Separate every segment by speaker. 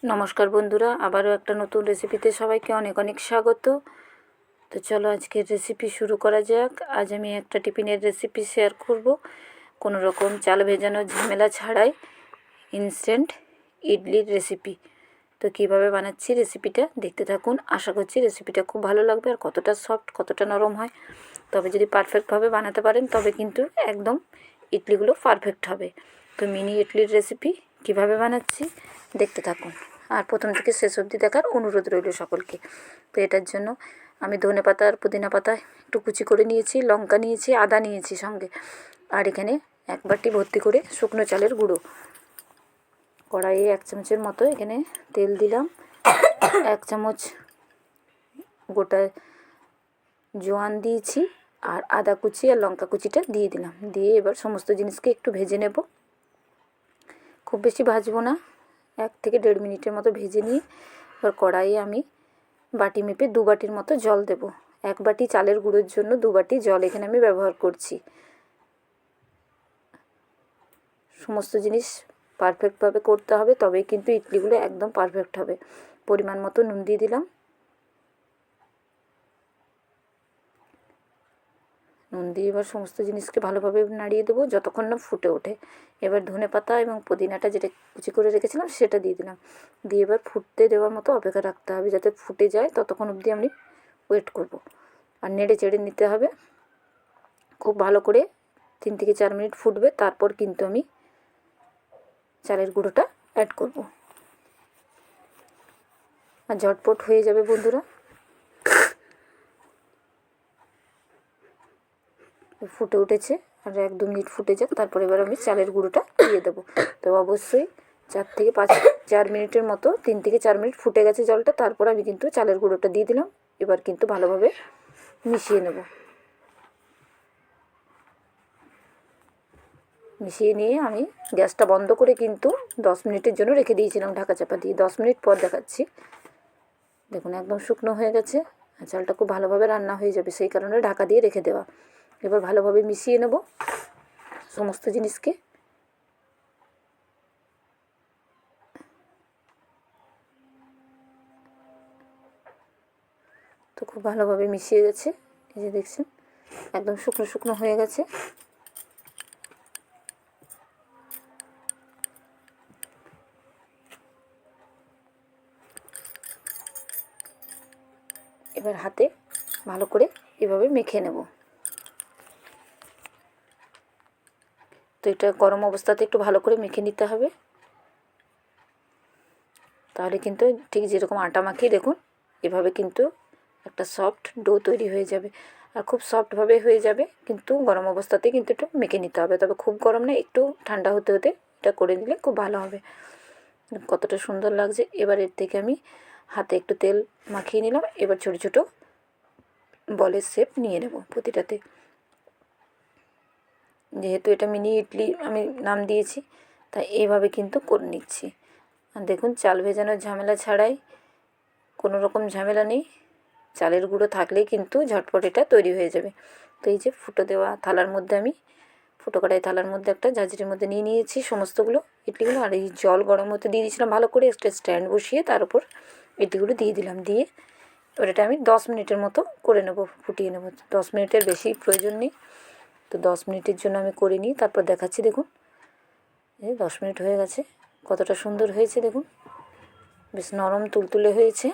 Speaker 1: নমস্কার বন্ধুরা, আবারও একটা নতুন রেসিপিতে সবাইকে অনেক অনেক স্বাগত। তো চলো আজকের রেসিপি শুরু করা যাক। আজ আমি একটা টিফিনের রেসিপি শেয়ার করব, কোনো রকম চাল ভেজানোর ঝামেলা ছাড়াই ইনস্ট্যান্ট ইডলির রেসিপি। তো কীভাবে বানাচ্ছি রেসিপিটা দেখতে থাকুন। আশা করছি রেসিপিটা খুব ভালো লাগবে, আর কতটা সফট কতটা নরম হয়। তবে যদি পারফেক্টভাবে বানাতে পারেন তবে কিন্তু একদম ইডলিগুলো পারফেক্ট হবে। তো মিনি ইডলির রেসিপি কীভাবে বানাচ্ছি দেখতে থাকুন, আর প্রথম থেকে শেষ অবধি দেখার অনুরোধ রইল সকলকে। তো এটার জন্য আমি ধনে পাতা আর পুদিনা পাতা একটু কুচি করে নিয়েছি, লঙ্কা নিয়েছি, আদা নিয়েছি সঙ্গে, আর এখানে এক বাটি ভর্তি করে শুকনো চালের গুঁড়ো। কড়াইয়ে 1 চামচের মতো এখানে তেল দিলাম, 1 চামচ গোটা জোয়ান দিয়েছি, আর আদা কুচি আর লঙ্কা কুচিটা দিয়ে দিলাম। দিয়ে এবার সমস্ত জিনিসকে একটু ভেজে নেব। খুব বেশি ভাজবো না, 1 থেকে 1.5 মিনিটের মতো ভেজে নিয়ে এবার কড়াইয়ে আমি বাটি মেপে 2 বাটির মতো জল দেব। 1 বাটি চালের গুঁড়োর জন্য 2 বাটি জল এখানে আমি ব্যবহার করছি। সমস্ত জিনিস পারফেক্টভাবে করতে হবে, তবেই কিন্তু ইডলিগুলো একদম পারফেক্ট হবে। পরিমাণ মতো নুন দিয়ে দিলাম। নুন দিয়ে এবার সমস্ত জিনিসকে ভালোভাবে নাড়িয়ে দেবো যতক্ষণ না ফুটে ওঠে। এবার ধনে পাতা এবং পুদিনাটা যেটা কুচি করে রেখেছিলাম সেটা দিয়ে দিলাম। দিয়ে এবার ফুটতে দেওয়ার মতো অপেক্ষা রাখতে হবে, যাতে ফুটে যায় ততক্ষণ অবধি আমি ওয়েট করব। আর নেড়ে চেড়ে নিতে হবে খুব ভালো করে। 3 থেকে 4 মিনিট ফুটবে, তারপর কিন্তু আমি চালের গুঁড়োটা অ্যাড করব। আর ঝটপট হয়ে যাবে বন্ধুরা। ফুটে উঠেছে, আর 1-2 মিনিট ফুটে যাক, তারপর এবার আমি চালের গুঁড়োটা দিয়ে দেবো। তো অবশ্যই 4 মিনিটের মতো, 3 থেকে 4 মিনিট ফুটে গেছে জলটা, তারপর আমি কিন্তু চালের গুঁড়োটা দিয়ে দিলাম। এবার কিন্তু ভালোভাবে মিশিয়ে নেব। মিশিয়ে নিয়ে আমি গ্যাসটা বন্ধ করে কিন্তু 10 মিনিটের জন্য রেখে দিয়েছিলাম ঢাকা চাপা দিয়ে। 10 মিনিট পর দেখাচ্ছি। দেখুন একদম শুকনো হয়ে গেছে, আর চালটা খুব ভালোভাবে রান্না হয়ে যাবে, সেই কারণে ঢাকা দিয়ে রেখে দেওয়া। এবার ভালোভাবে মিশিয়ে নেব সমস্ত জিনিসকে। তো খুব ভালোভাবে মিশিয়ে গেছে, এই যে দেখছেন একদম শুকনো শুকনো হয়ে গেছে। এবার হাতে ভালো করে এভাবে মেখে নেব। তো এটা গরম অবস্থাতে একটু ভালো করে মেখে নিতে হবে, তাহলে কিন্তু ঠিক যেরকম আটা মাখি দেখুন এভাবে কিন্তু একটা সফট ডো তৈরি হয়ে যাবে। আর খুব সফটভাবে হয়ে যাবে, কিন্তু গরম অবস্থাতে কিন্তু একটু মেখে নিতে হবে। তবে খুব গরম না, একটু ঠান্ডা হতে হতে এটা করে নিলে খুব ভালো হবে। কতটা সুন্দর লাগছে। এবার এর থেকে আমি হাতে একটু তেল মাখিয়ে নিলাম। এবার ছোটো ছোটো বলের শেপ নিয়ে নেব প্রতিটাতে। যেহেতু এটা মিনি ইডলি আমি নাম দিয়েছি, তাই এইভাবে কিন্তু করে নিচ্ছি। আর দেখুন চাল ভেজানোর ঝামেলা ছাড়াই, কোনো রকম ঝামেলা নেই, চালের গুঁড়ো থাকলেই কিন্তু ঝটপট এটা তৈরি হয়ে যাবে। তো এই যে ফুটো দেওয়া থালার মধ্যে আমি ফুটো কড়াই থালার মধ্যে একটা ঝাঁঝরির মধ্যে নিয়ে নিয়েছি সমস্তগুলো ইডলিগুলো। আর এই জল গরম হতে দিয়ে দিয়েছিলাম ভালো করে, একটা স্ট্যান্ড বসিয়ে তার উপর ইডলিগুলো দিয়ে দিলাম। দিয়ে এবার এটা আমি 10 মিনিটের মতো করে নেব, ফুটিয়ে নেব। 10 মিনিটের বেশি প্রয়োজন নেই। তো 10 মিনিটের জন্য আমি করে নিই, তারপর দেখাচ্ছি। দেখুন এই 10 মিনিট হয়ে গেছে, কতটা সুন্দর হয়েছে দেখুন, বেশ নরম তুলতুলে হয়েছে।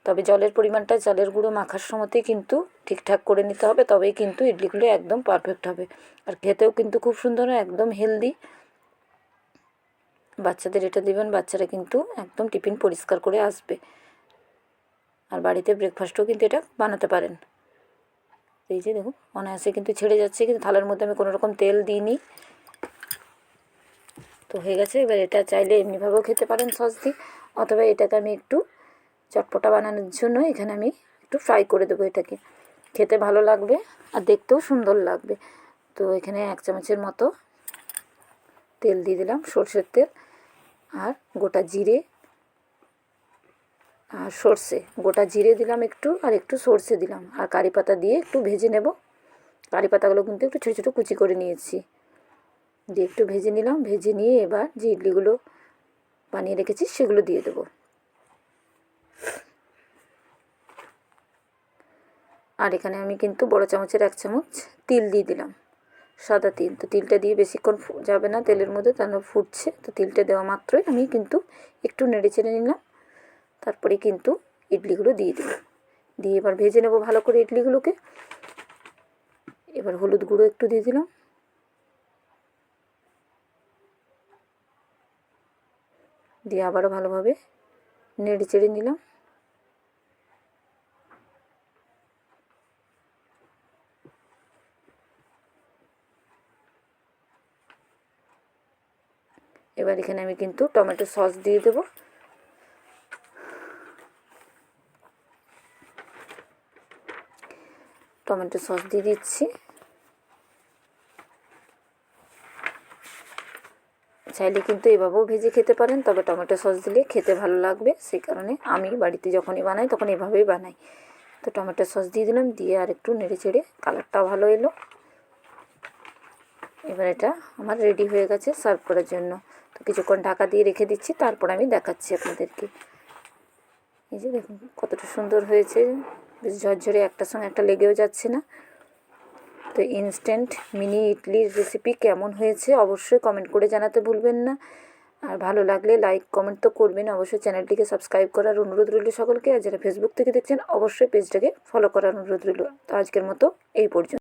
Speaker 1: তবে জলের পরিমাণটা চালের গুঁড়ো মাখার সময়তেই কিন্তু ঠিকঠাক করে নিতে হবে, তবেই কিন্তু ইডলিগুলো একদম পারফেক্ট হবে। আর খেতেও কিন্তু খুব সুন্দর, একদম হেলদি। বাচ্চাদের এটা দেবেন, বাচ্চারা কিন্তু একদম টিফিন পরিষ্কার করে আসবে। আর বাড়িতে ব্রেকফাস্টও কিন্তু এটা বানাতে পারেন। এই যে দেখুন অনায়াসে কিন্তু ছেড়ে যাচ্ছে, কিন্তু থালার মধ্যে আমি কোনো রকম তেল দিইনি। তো হয়ে গেছে। এবার এটা চাইলে এমনিভাবেও খেতে পারেন সস দিয়ে, অথবা এটাকে আমি একটু চটপটা বানানোর জন্য এখানে আমি একটু ফ্রাই করে দেবো। এটাকে খেতে ভালো লাগবে আর দেখতেও সুন্দর লাগবে। তো এখানে 1 চামচের মতো তেল দিয়ে দিলাম, সর্ষের তেল। আর গোটা জিরে আর সর্ষে, গোটা জিরে দিলাম একটু, আর একটু সর্ষে দিলাম, আর কারি পাতা দিয়ে একটু ভেজে নেব। কারি পাতাগুলো কিন্তু একটু ছোটো ছোটো কুচি করে নিয়েছি, দিয়ে একটু ভেজে নিলাম। ভেজে নিয়ে এবার যে ইডলিগুলো বানিয়ে রেখেছি সেগুলো দিয়ে দেবো। আর এখানে আমি কিন্তু বড় চামচের 1 চামচ তিল দিয়ে দিলাম, সাদা তিল। তো তিলটা দিয়ে বেশিক্ষণ যাবে না তেলের মধ্যে, তার ফুটছে। তো তিলটা দেওয়া মাত্রই আমি কিন্তু একটু নেড়ে চেড়ে নিলাম, তারপরে কিন্তু ইডলিগুলো দিয়ে দিলাম। দিয়ে এবার ভেজে নেব ভালো করে ইডলিগুলোকে। এবার হলুদ গুঁড়ো একটু দিয়ে দিলাম, দিয়ে আবারও ভালোভাবে নেড়ে চেড়ে নিলাম। এবার এখানে আমি কিন্তু টমেটো সস দিয়ে দেব। টমেটো সস দিয়ে দিচ্ছি। চাইলে কিন্তু এভাবেও ভেজে খেতে পারেন, তবে টমেটো সস দিলে খেতে ভালো লাগবে, সেই কারণে আমি বাড়িতে যখনই বানাই তখন এভাবেই বানাই। তো টমেটো সস দিয়ে দিলাম, দিয়ে আর একটু নেড়ে চেড়ে, কালারটাও ভালো এলো। এবার এটা আমার রেডি হয়ে গেছে সার্ভ করার জন্য। তো কিছুক্ষণ ঢাকা দিয়ে রেখে দিচ্ছি, তারপর আমি দেখাচ্ছি আপনাদেরকে। এই যে দেখুন কতটা সুন্দর হয়েছে, বেশ ঝরঝরে, একটার সঙ্গে একটা লেগেও যাচ্ছে না। তো ইনস্ট্যান্ট মিনি ইডলির রেসিপি কেমন হয়েছে অবশ্যই কমেন্ট করে জানাতে ভুলবেন না। আর ভালো লাগলে লাইক কমেন্ট তো করবেন, অবশ্যই চ্যানেলটিকে সাবস্ক্রাইব করার অনুরোধ রইল সকলকে। আর যারা ফেসবুক থেকে দেখছেন অবশ্যই পেজটাকে ফলো করার অনুরোধ রইল। তো আজকের মতো এই পর্যন্ত।